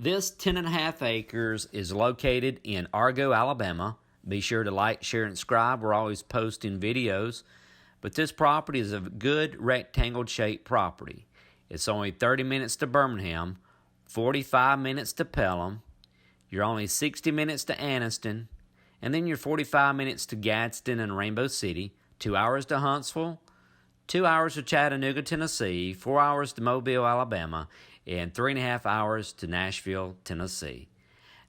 This 10.5 acres is located in Argo, Alabama. Be sure to like, share, and subscribe. We're always posting videos. But this property is a good rectangle-shaped property. It's only 30 minutes to Birmingham, 45 minutes to Pelham. You're only 60 minutes to Anniston, and then you're 45 minutes to Gadsden and Rainbow City, 2 hours to Huntsville, 2 hours to Chattanooga, Tennessee, 4 hours to Mobile, Alabama, and 3.5 hours to Nashville, Tennessee.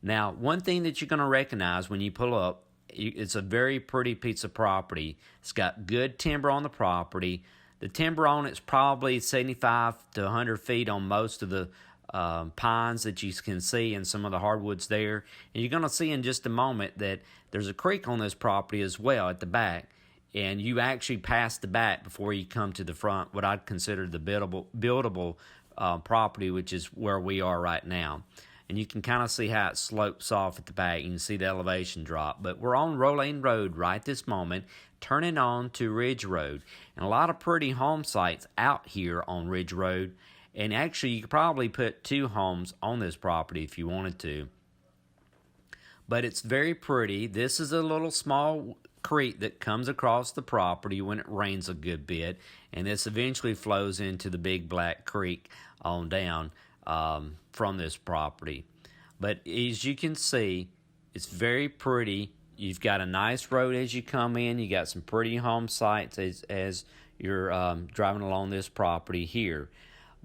Now, one thing that you're going to recognize when you pull up, it's a very pretty piece of property. It's got good timber on the property. The timber on it's probably 75 to 100 feet on most of the pines that you can see and some of the hardwoods there. And you're going to see in just a moment that there's a creek on this property as well at the back. And you actually pass the back before you come to the front, what I'd consider the buildable property, which is where we are right now. And you can kind of see how it slopes off at the back. You can see the elevation drop. But we're on Roulain Road right this moment, turning on to Ridge Road. And a lot of pretty home sites out here on Ridge Road. And actually, you could probably put 2 homes on this property if you wanted to. But it's very pretty. This is a little small creek that comes across the property when it rains a good bit. And this eventually flows into the Big Black Creek on down from this property. But as you can see, it's very pretty. You've got a nice road as you come in. You got some pretty home sites as you're driving along this property here.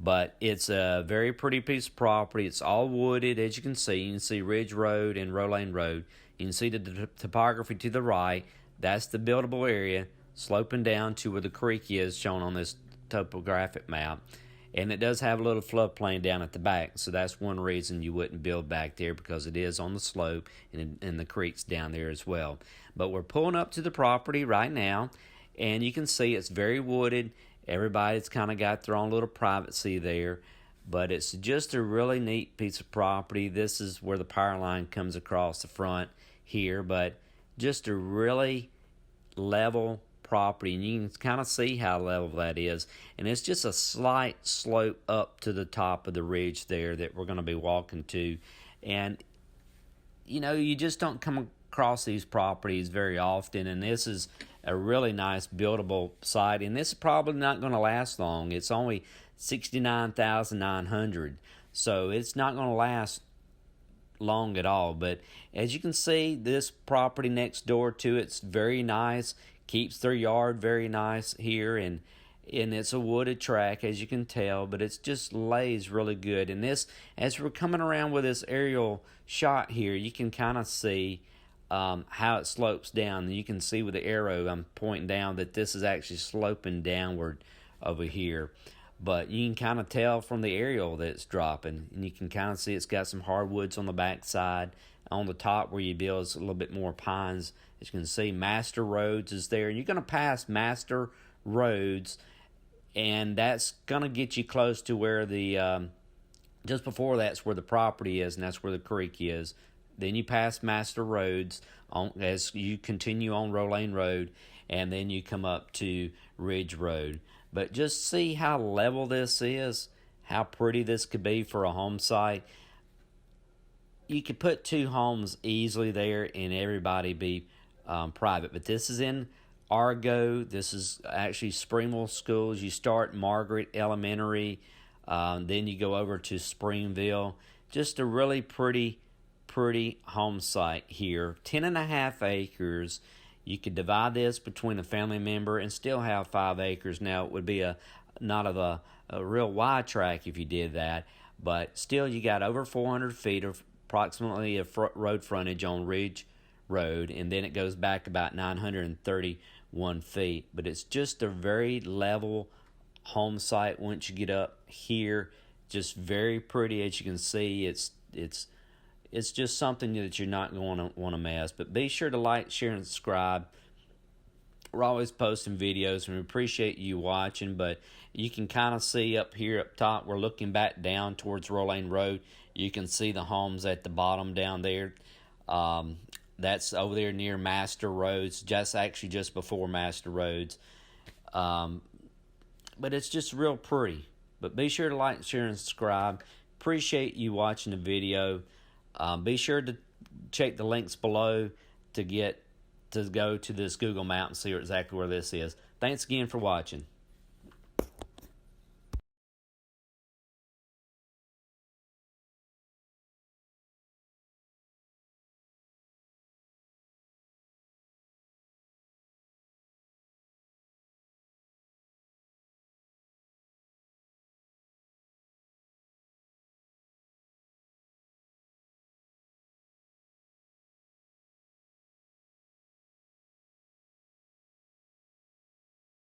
But it's a very pretty piece of property. It's all wooded, as you can see. You can see Ridge Road and Roulain Road. You can see the topography to the right. That's the buildable area, sloping down to where the creek is, shown on this topographic map. And it does have a little floodplain down at the back, so that's one reason you wouldn't build back there, because it is on the slope and the creek's down there as well. But we're pulling up to the property right now, and you can see it's very wooded. Everybody's kind of got their own little privacy there, but it's just a really neat piece of property. This is where the power line comes across the front here, but just a really level property, and you can kind of see how level that is. And it's just a slight slope up to the top of the ridge there that we're going to be walking to. And you know, you just don't come across these properties very often, and this is a really nice buildable site. And this is probably not going to last long. It's only $69,900, so it's not going to last long at all. But as you can see, this property next door to it's very nice, keeps their yard very nice here, and it's a wooded track, as you can tell, but it just lays really good. And this, as we're coming around with this aerial shot here, you can kind of see how it slopes down. You can see with the arrow I'm pointing down that this is actually sloping downward over here. But you can kind of tell from the aerial that it's dropping. And you can kind of see it's got some hardwoods on the back side. On the top where you build, it's a little bit more pines. As you can see, Master Roads is there. And you're going to pass Master Roads, and that's going to get you close to where the, just before that's where the property is, and that's where the creek is. Then you pass Master Roads as you continue on Roulain Road, and then you come up to Ridge Road. But just see how level this is, how pretty this could be for a home site. You could put 2 homes easily there and everybody be private. But this is in Argo. This is actually Springville Schools. You start Margaret Elementary, then you go over to Springville. Just a really pretty home site here. 10.5 acres. You could divide this between a family member and still have 5 acres. Now, it would be not a real wide track if you did that, but still you got over 400 feet of approximately a road frontage on Ridge Road, and then it goes back about 931 feet. But it's just a very level home site once you get up here. Just very pretty, as you can see. It's just something that you're not going to want to miss. But be sure to like, share, and subscribe. We're always posting videos, and we appreciate you watching. But you can kind of see up here up top, we're looking back down towards Roulain Road. You can see the homes at the bottom down there. That's over there near Master Roads, just before Master Roads. But it's just real pretty. But be sure to like, share, and subscribe. Appreciate you watching the video. Be sure to check the links below to go to this Google map and see exactly where this is. Thanks again for watching.